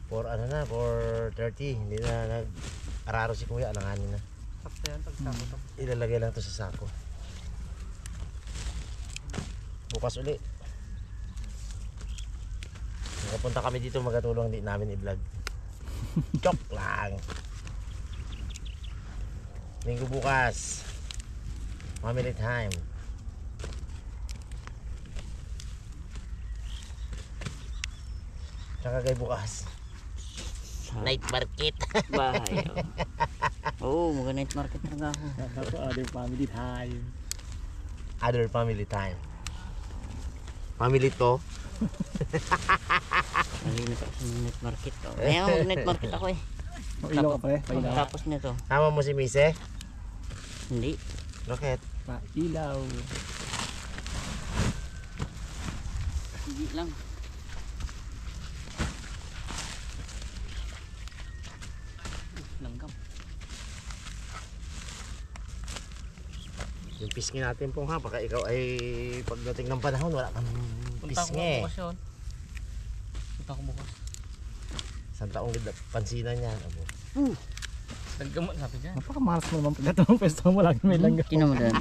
For ano na, for 30. Hindi na nag-araro si kuya, alanganin na. Sakto yan, tagsako to. Ilalagay lang to sa sako. Bukas uli. Nakapunta kami dito magkatulong, hindi namin i-vlog. Chok lang. Linggo bukas. Family time. Tsaka kay bukas. Night market. Bahay. Oo, mag-night market na ako. Other family time. Other family time. Family to. Nalimit ako sa night market. Kaya nga mag-night market ako eh. Ilaw ka pre, pailaw. Tapos nito. Tama mo si Mise? Hindi. Bakit? Pailaw. Hindi lang. Langgam. Yung pisngi natin po ha, baka ikaw ay pagdating ng panahon wala kang pisngi. Punta ko bukas. Isang taong pansinan yan. Abo. Langgam sabi dyan. Napakamalas mo naman pagdating ng pwesto mo lagi may langgam. Kinamulan.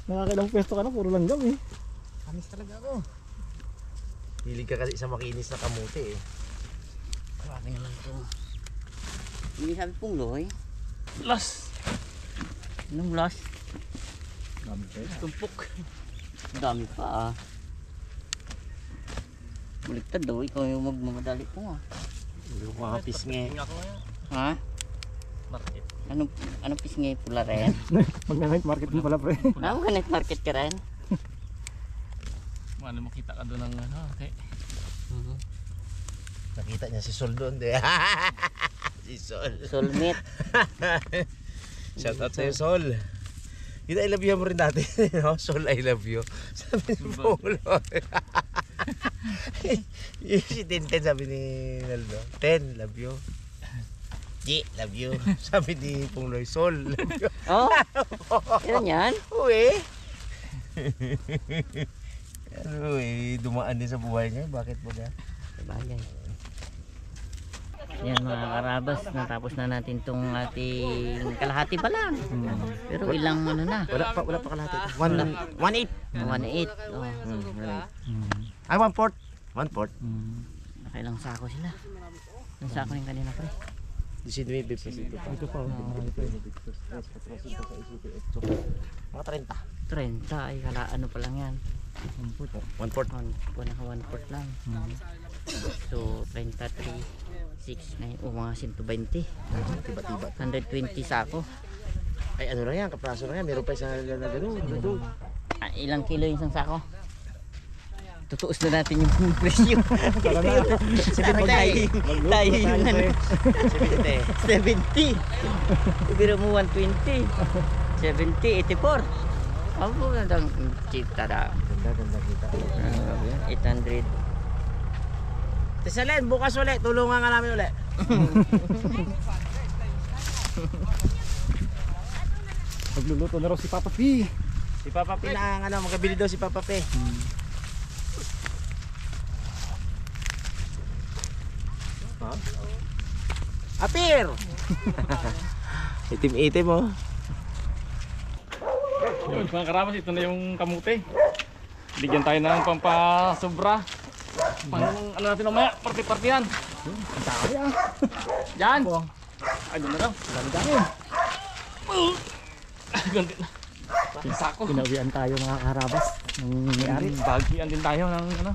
Nakakailang pwesto ka na, puro langgam eh. Kamis talaga ako. Hilig ka kasi sa makinis na kamuti eh. Grabe naman ito. Hindi sabi pong loy. Last. Anong last? Dami kayo. Tumpok. Dami pa ah. Baliktad daw, ikaw yung magmamadali po ah. Hindi ko mga pisngi. Ha? Market. Anong pisngay pula rin? Mag-night market din pala pre. Mag-night market ka rin? Ano makita ka doon ng ano, okay. Nakita niya si Sol doon. Si Sol. Soulmate. Shout out sa'yo Sol. Kita I love you mo rin dati. No? Sol I love you. Sabi ni Polo. Si Ten sabi ni Naldo. Ten love you. G love you. Sabi ni Pungloy Sol love you. Oh? Yan yan? Uy. Ano eh, dumaan din sa buhay niya. Bakit mo ka? Sabagay. Yan mga karabas, natapos na natin tong ating kalahati pa lang. Pero ilang ano na? Wala pa kalahati. 1/8. 1.8. Oh. Ay 1/4. 1/4. Nakailang sako sila. Ilang sako yung kanina pre? 19 pesos ito. Ito pa. Mga 30. 30 ay kala ano pa lang yan. 1/4. 1/4 lang. So 33, 6, 9, mga 120. Tiba-tiba. 120 sako. Ay ano lang yan, kapraso lang yan. Meron pa isang na gano'n. Ilang kilo yung isang sako? Tutuos na natin yung presyo. 70. Tayo yung ano. 70. Ibiro mo 120. 70, 84. Ang magandang cheap tada. Ganda kita. 800. Tisalen, bukas ulit. Tulungan nga namin ulit. Magluluto na raw si Papa P. Si Papa P na ano, magkabili daw si Papa P. Ha? Apir! Itim-itim oh. Yun, mga karamas, ito na yung kamuti. Bigyan tayo ng pampasobra. Pang ano natin mamaya, party-party yan. Ang dami ah. Yan. Ay, doon na daw. Dami-dami. Ganti na. Sako. Pinawian tayo mga karabas ng may-ari. Bagian din tayo ng ano.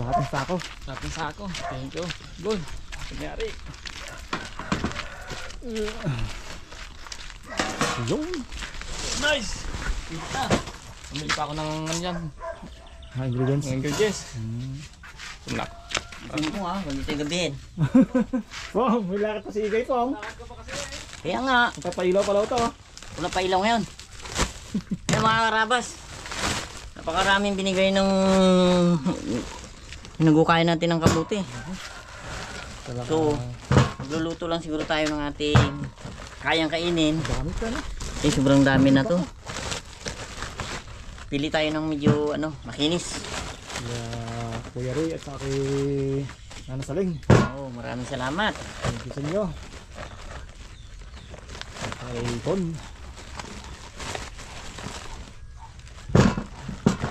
Lahat ng sako. Ating sako. Thank you. Good. May-ari. Yun. Nice. Kita. Pumili pa ako ng ano yan. Mga ingredients. Ng ingredients. Tunak. Ano mo ah, kung dito yung gabihin. Pong, may lakad pa si Igay Pong. Kaya nga, Magpapailaw pala ito. wala pa ilaw ngayon. Kaya mga karabas, napakaraming binigay ng hinagukay natin ng kabuti. So, magluluto lang siguro tayo ng ating kayang kainin. Dami ka na. Eh, sobrang dami na to. Pili tayo ng medyo ano, makinis. Kuya Roy at saka kay Nana Saling. Oo, maraming salamat. Thank you sa inyo. At kay Ton.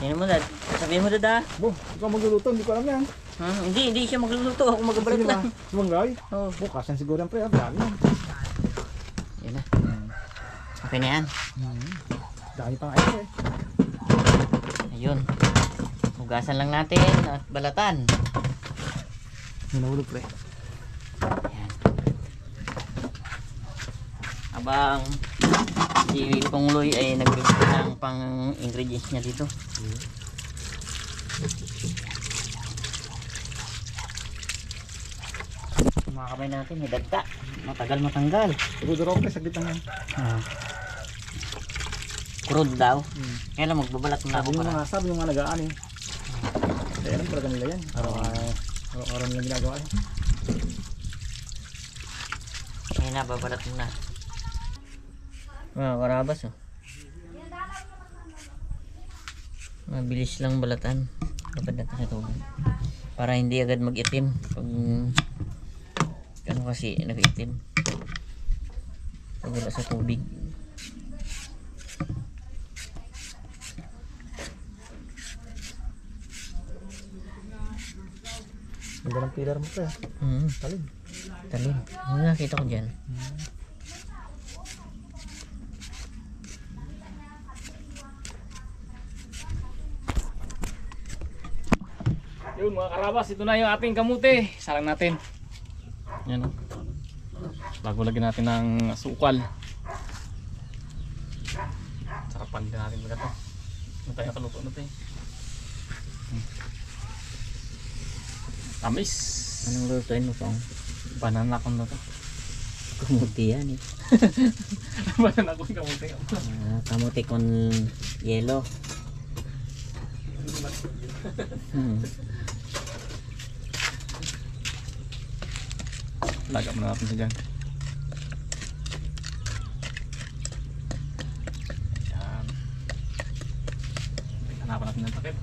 Yan mo dad. Sabihin mo dad ah. Bo, ikaw magluluto, hindi ko alam yan. Hindi siya magluluto. Ako magabalat Sino ba? lang. Sumanggay? Oo. Bukas yan siguro yan pre, dami yan. Yan na. Okay na yan. Dami pang ayos eh. Ayun. Hugasan lang natin at balatan. May nahulog pre. Ayan. Abang si Pongloy ay nag-review ng pang ingredients niya dito. Mga kamay natin may dagta. Matagal matanggal. Siguro pre, saglit lang yan. Crude daw. Kaya lang magbabalat na ako para. Sabi yung mga nagaan eh. Kaya alam talaga nila yan. Araw-araw nilang ginagawa eh. Kaya na babalat na. Karabas oh. Mabilis lang balatan. Dapat natin sa tubig. Para hindi agad mag-itim. Pag ano kasi nag-itim. Pag wala sa tubig. Ganda ng pillar mo pre. Talin. Talin. Ano nakita ko dyan? Yun mga karabas, ito na yung ating kamuti. Salang natin. Yan o. Bago lagyan natin ng sukal. Sarapan din natin mga ito. Ano tayo kaluto na ito eh. Tamis. Anong lutuin mo pong? Banana kung na ito. Kamuti yan eh. Banana kung kamuti. Kamuti con yelo. Lagyan muna natin siya dyan. Yan. Hanapan natin ng takip.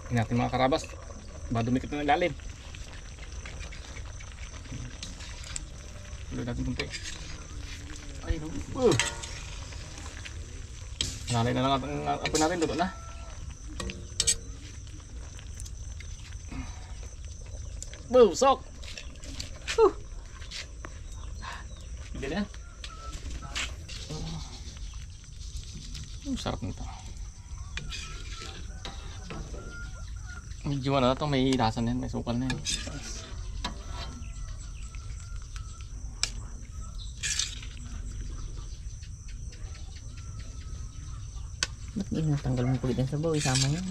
Tingnan natin mga karabas. Ba dumikit na ng lalim. Tuloy natin kunti. Ay, no. Nalay na lang ang apoy natin. Dulo na. Busok! Hindi na. Sarap nito. Medyo ano na ito, may lasa na yan, may sukal na yan. Ba't hindi natanggal mo kulit ng sabaw? Isama yan.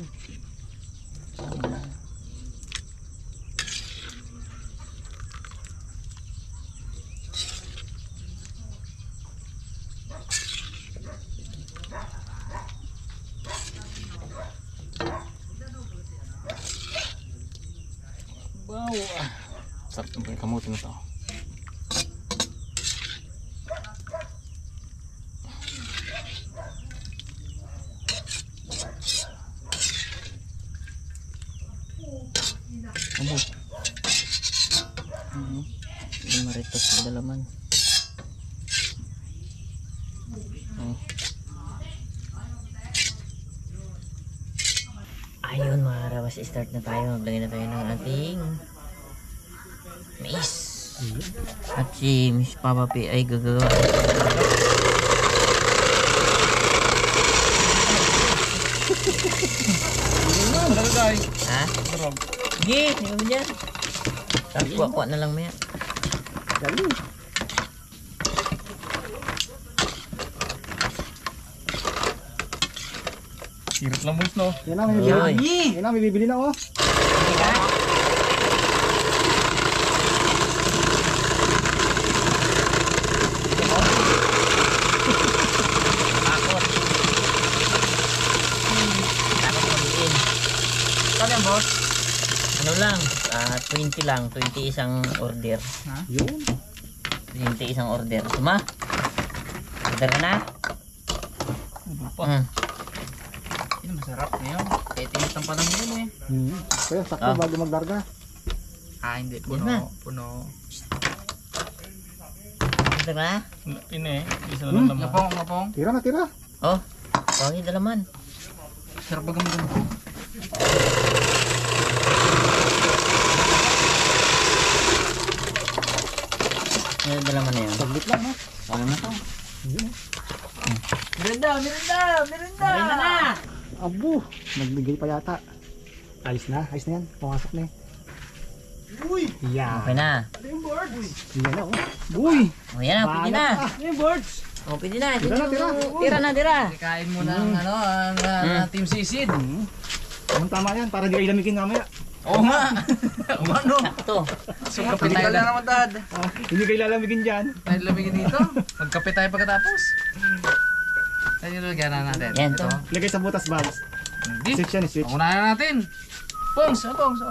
Wow! Sarap ng kamuti na ito. Abo. Maritos sa dalaman. Ayun mga karabas, start na tayo. Maglagay na tayo ng ating mais. At si Miss Papa P ay gagawa. Ha? Sige, sige mo dyan. Tapos kuha na lang maya. Dali. Hirap lang mo no? Yan na, may bibili. Yoy. Yan na, may bibili na oh. Sige ka? Takot. Takot mag-in. Kaya boss? Ano lang, 20 lang, 20 isang order. Yun. 20 isang order. Suma? Order ka na? Yun, masarap na yun. Kahit init ang panahon yun eh. Kaya sakto bago maglarga. Ah, hindi. Yan na. Puno. Ito na. Ini, isa na lang naman. Ngapong. Tira na, tira. Oh, pangit na laman. Sarap ba gamit mo? Yan na laman na yun. Saglit lang, ha? Ano na to? Merenda na! Abo, nagbigay pa yata. Ayos na yan. Pumasok na eh. Uy! Yeah. Okay na. Yan na, oh. Uy! O yan na, pwede na. Yung boards! O pwede na. Tira na, tira. Tira na, tira. Kain mo ng ang Team Sisid. Ang tama yan, para di kayo lamigin mamaya. Oo nga! Oo nga no! Sakto. So kape tayo na naman dad. Hindi kayo lalamigin dyan. Tayo lamigin dito. Magkape tayo pagkatapos. Tayo lagyan na natin. Yan to. Lagay sa butas bags. Hindi. Switch yan, switch. Unahin na natin. Pongs!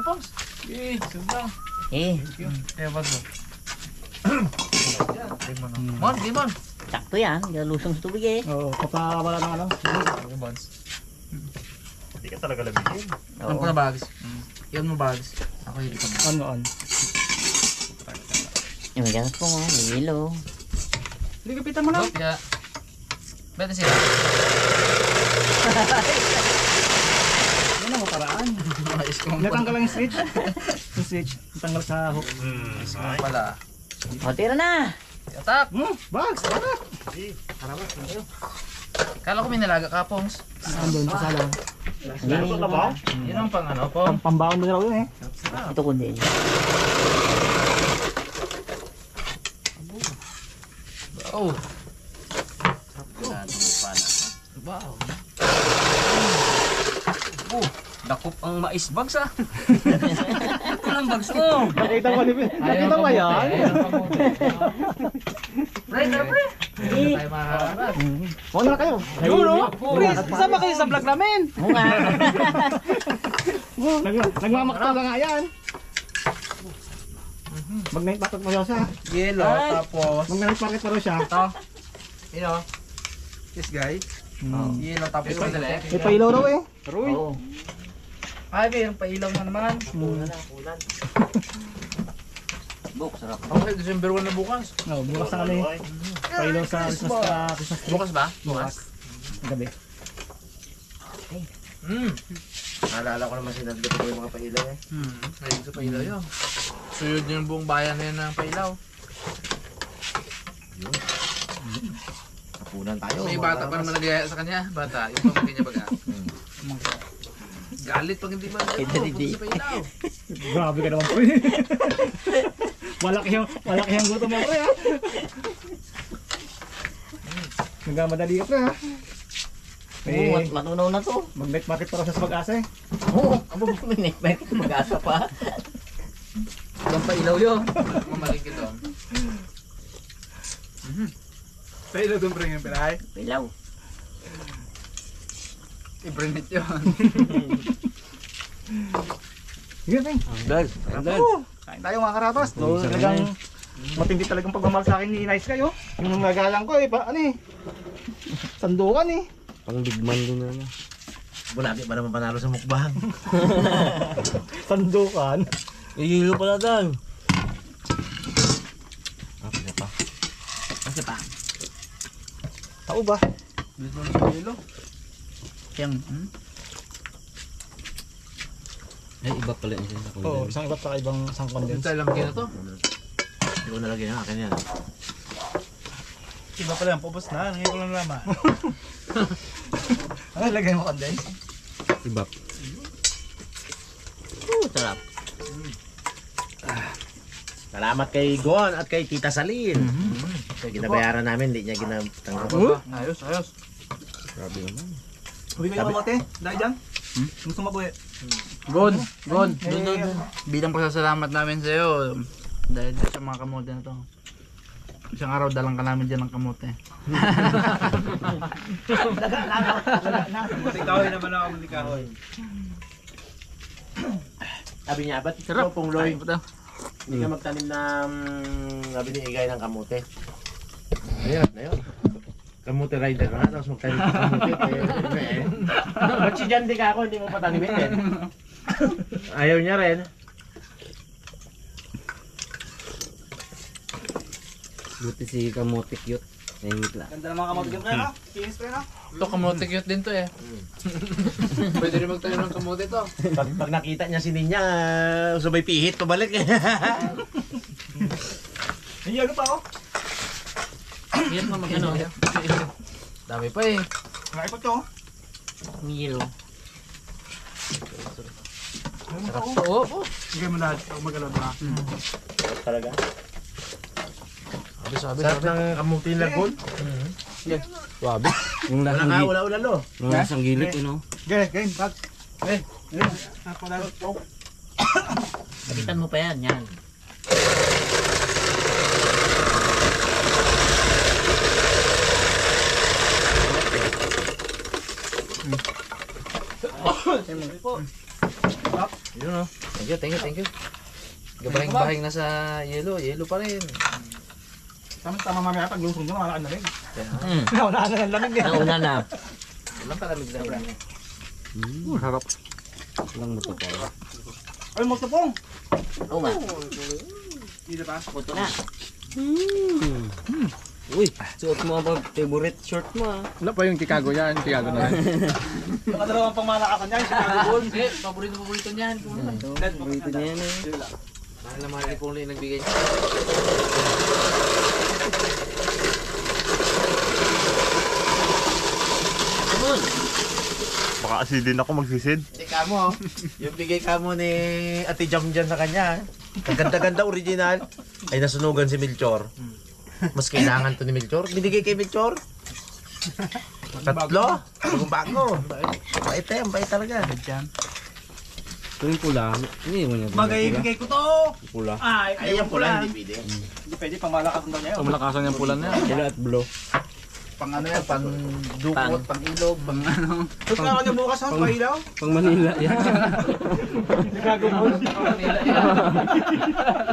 Pongs! Eh, subang. Eh, Eh, bago. Mon, Limon. sakto yan. Lusong sa tubig eh. Oo, kapawala ng ano. Hindi ka talaga lamigin. Ano ko na bags? Iyan mo bags. Ako hindi ko na. On. Yung may gatas po mo. May yelo. Ligapitan mo lang. Kaya, bete sila. Yan ang paraan. Ayos ko Natanggal lang yung switch. Yung switch, natanggal sa hook. pala. O, tira na. Atak! Bags, tara. Kala ko may nalaga ka, Pongs. Andun sa sala. Hindi, hindi ba? Yun ang pang ano, Pong. Pambaon mo na raw yun eh. Ito kundi. Oh. Wow. Oh, dakop ang mais bags ah. Ito lang bags ko. Nakita mo ba yan? Pre. Tayo makakarat. Huwag na kayo. Yun o. Sama kayo sa vlog namin. Oo nga. Nagmamakta lang nga yan. Mag-night market pa raw siya. Yelo, tapos. Mag-night market pa raw siya. Ito. Yun o. This guy. Yelo, tapos madali. May pailaw raw eh. Oo. Ay, mayroong pailaw na naman. Buk, sarap. Okay, December 1 na bukas. No, bukas na kami. Pailaw sa Christmas tree. Bukas ba? Bukas. Gabi. Naalala ko naman sinadli ko yung mga pailaw eh. Ayun sa pailaw yun. Suyod yung buong bayan na yun ng pailaw. Kapunan tayo. May bata pa naman nagaya sa kanya. Bata, yung pamangkin niya baga. Galit pag hindi man sa pailaw. Grabe ka naman po eh. Malaki yung gutom mo pre ha. Nagmamadali ka pre ha. Oo, matunaw na to. Mag-night market pa raw siya sa pag-asa eh. Oo, abo mo may mag-asa pa. Yung pailaw yun. Mamalig ito. Pailaw doon pre yung piray. Pilaw. I-brinit yun. Sige pre. Kain tayo mga karatos. So, talagang matindi talagang pagmamahal sa akin ni Nice kayo. Yung nagalang ko eh, ano eh. Sandukan eh. Pang bigman din na. Bulagi ba naman panalo sa mukbang? Sandukan. Igilo pala dan. Kasi pa. Tao ba? Dito na sa yelo. Yang, Ay, iba pala yung sa Oo, isang iba sa ibang isang Dito condense. tayo lang na to. Hindi ko nalagyan ang akin yan. Iba pala yan, pupos na. Ngayon ko lang naman. Ano lagay mo condense? Ibap. Sarap. Salamat kay Gon at kay Tita Salin. Ginabayaran namin, hindi niya ginatanggap. Ayos. Grabe naman. Huwag kayo mamote. Dahil dyan. Gusto mo po eh. Gon. Bilang pasasalamat namin sa iyo dahil sa mga kamote na to. Isang araw dalang ka namin dyan ng kamote. Kahoy naman ako, hindi kahoy. Sabi niya, ba't ikaw pong Loy? Ito. Hindi ka magtanim ng sabi ni Igay ng kamote. Ayun, na yun. Kamuti rider na, tapos magtanim ka kamuti. Ba't si John di ka ako, hindi mo patanimin din? Ayaw niya rin. Buti si kamote cute. Nahingit lang. Ganda ng mga kamote game no? Kinis pa yun, no? Ito, kamote cute din to eh. Pwede rin magtayo ng kamote to. Pag nakita niya si Ninya, sabay pihit, pabalik. Hindi, ano pa ako? Yan mo magano. Dami pa eh. Nakipot ko. Milo. Ano pa ako? Oo. Sige mo lahat. Ako magalaw na. Talaga? Sabi. Sarap ng kamuti na gold. Wabi. Yung Wala ka, wala lo. Yung lasang gilid, you know. Game, bag. Napalalo. Oh. Kapitan mo pa yan, yan. Yun o. Thank you. Gabahing-bahing na sa yelo pa rin. Tama mamaya pag lusong nyo, malaan na rin. Hmm. Naunaan na ng lamig eh. Nauna na. Walang kalamig na rin. Harap. Walang moto pa. Ay, mo pong. Oo nga. Dito pa. Moto na. Uy, suot mo ang favorite short mo ah. Wala pa yung Chicago yan. Chicago na rin. Nakadalawang pang malakasan niya, Chicago Bulls. Eh, paborito niyan. Favorite na yan eh. Mahal na mahal ni Pongli nagbigay niya. Come Baka asidin ako magsisid. Hindi ka mo. Yung bigay ka mo ni Ate Jam dyan sa kanya. Ang ganda-ganda original. Ay nasunugan si Melchor. Mas kailangan to ni Melchor. Binigay kay Melchor. Tatlo. Bagong bago. Bait eh. Ang bait talaga. Ito yung pula. Hindi mo niya. Bagay, bigay ko to. Pula. Ay, yung pula hindi pwede. Hindi pwede, pang malakasan daw niya. Malakasan yung pulan niya. Pula at blue. Pang ano yan, pang Dukot, pang ilog, pang ano. Tapos ka niya bukas ha, pang ilaw. Pang Manila yan. Chicago Bulls.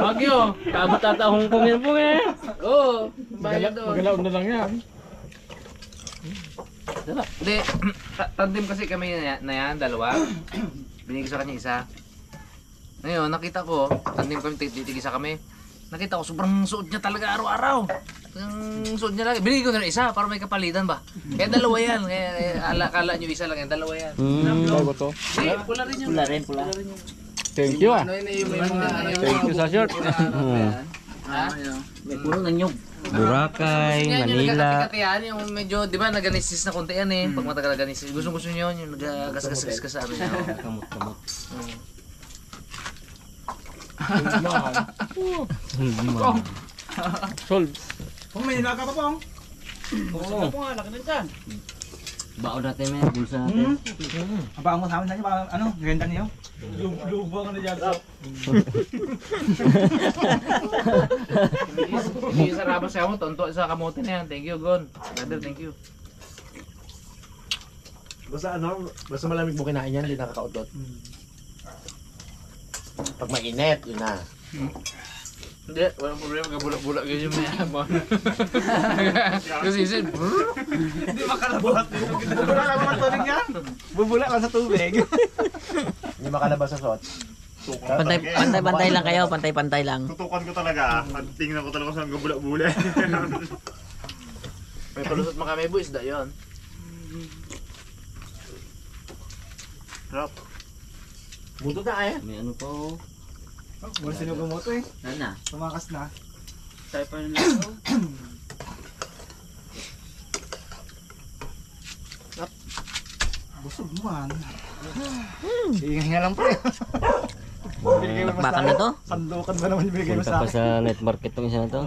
Bagyo. Kabot ata Hong Kong yan po eh. Oo. Magalaw na lang yan. Hindi. Tandem kasi kami na yan, dalawa. Binigay sa kanya isa. Ngayon, nakita ko, tandem kami, titigisa kami. Nakita ko, sobrang suot niya talaga araw-araw. Yung suot niya lagi. Binigay ko na isa para may kapalitan ba. Kaya dalawa yan. Kaya akala nyo isa lang yan. Dalawa yan. Bago to. Hindi, pula rin yun. Pula rin, pula. Thank you ah. Ano yun yung mga ano Thank you sa shirt. Ha? May puro ng nyug. Boracay, Yan, yung Manila. nagkakatihan, yung medyo, di ba, naganisis na konti yan eh. Pag matagal naganisis. Gusto nyo yun, yung nagagasgas ka sa ano niya. Kamot-kamot. Solve. Kung may nilaka pa pong. Oo. Po nga, laki na dyan. Baon natin may bulsa natin. Abang mo sa amin niyo, ano, ganda niyo. Lubang na dyan. Hindi sa rabas sa mo, tonto sa kamote na yan. Thank you, Gon. Brother, thank you. Basta ano, basta malamig mo kinain yan, hindi nakakaudot. Pag mainit, yun na. Hindi, walang problema. Kabulak-bulak yun yung mayaman. Kasi isin, Hindi makalabot. Bubula lang naman tulig yan. Bubula lang sa tubig. Hindi makalabas sa shot. Pantay-pantay lang kayo, pantay-pantay lang. Tutukan ko talaga. Tingnan ko talaga sa gabula-bula. may palusot makami boys, da yun. Drop. Buto na eh. May ano pa oh. Wala sinugo mo to eh. Nana. Tumakas na. Tayo pa rin Busog mo man. Hinga lang po eh. Bigay mo Bakbakan na to? Sandukan ba naman yung bigay mo Punta sa pa akin? sa night market tong isa na to.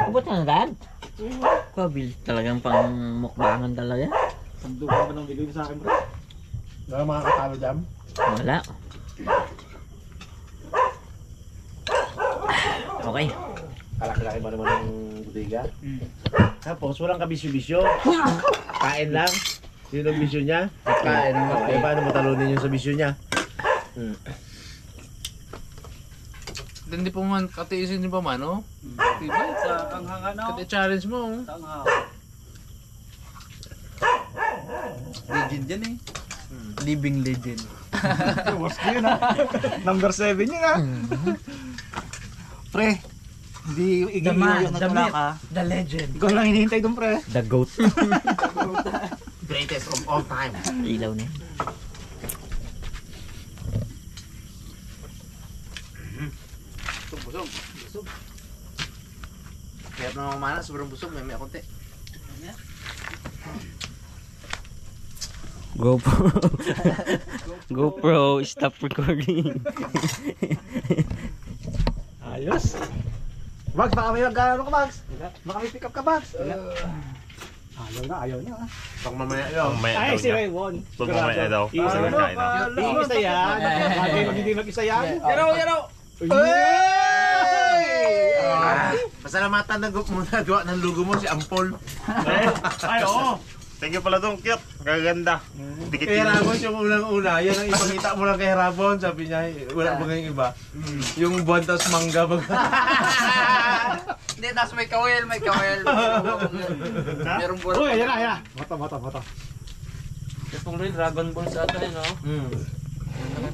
Abot na dad? Kabil talagang pang mukbangan talaga. Sandukan ba nang bigay mo sa akin bro? Wala mga katalo dyan. Wala. Okay. Kalaki-laki ba naman ng budiga? Tapos walang kabisyo-bisyo. Kain lang. Yun ang bisyo niya. Kain. Eh paano matalunin yung sa bisyo niya? Hindi po man, katiisin din pa man, no? Diba? Sa kanghanga na. Kati-challenge mo. Oh. legend yan eh. Living legend. Worst yun ha. Number 7 yun ha. Pre, hindi igigiyo yung natula ka. The legend. Ikaw lang hinihintay dun pre. The goat. Greatest of all time. Ilaw na. Busog. Kaya na mamana, sobrang busog. May konti. GoPro. GoPro, stop recording. Ayos. Bags, baka may magkano ka Bags. Baka may pick up ka Bags. Ayaw na. Pag mamaya yun. Mamaya Ay, daw si niya. Raymond. Pag mamaya daw. Isa Pag mamaya daw. Isa yan. Bagay hindi mag-isa yan. Yaraw! Pasalamatan na muna gawa ng lugo mo si Ampol. Ay, oo. Thank you pala dong, cute. Gaganda. Dikit Kay Rabon yung unang-una, yan ang ipakita mo lang kay Rabon. Sabi niya, wala ba ngayong iba? Yung buwan tas mangga. Hindi, tapos may kawel. Merong buwan. Uy, ayan na. Bata. Itong rin, Dragon Ball sa atin, no?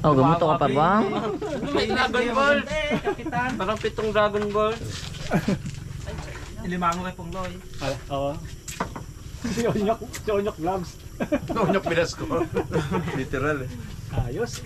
Oh, gamuto ka pa ba? May Dragon Ball! Parang 7 Dragon Ball. Ilimango kay Pongloy. Oo. Si Onyok Vlogs. Nonyok pinas ko. Literal eh. Ayos.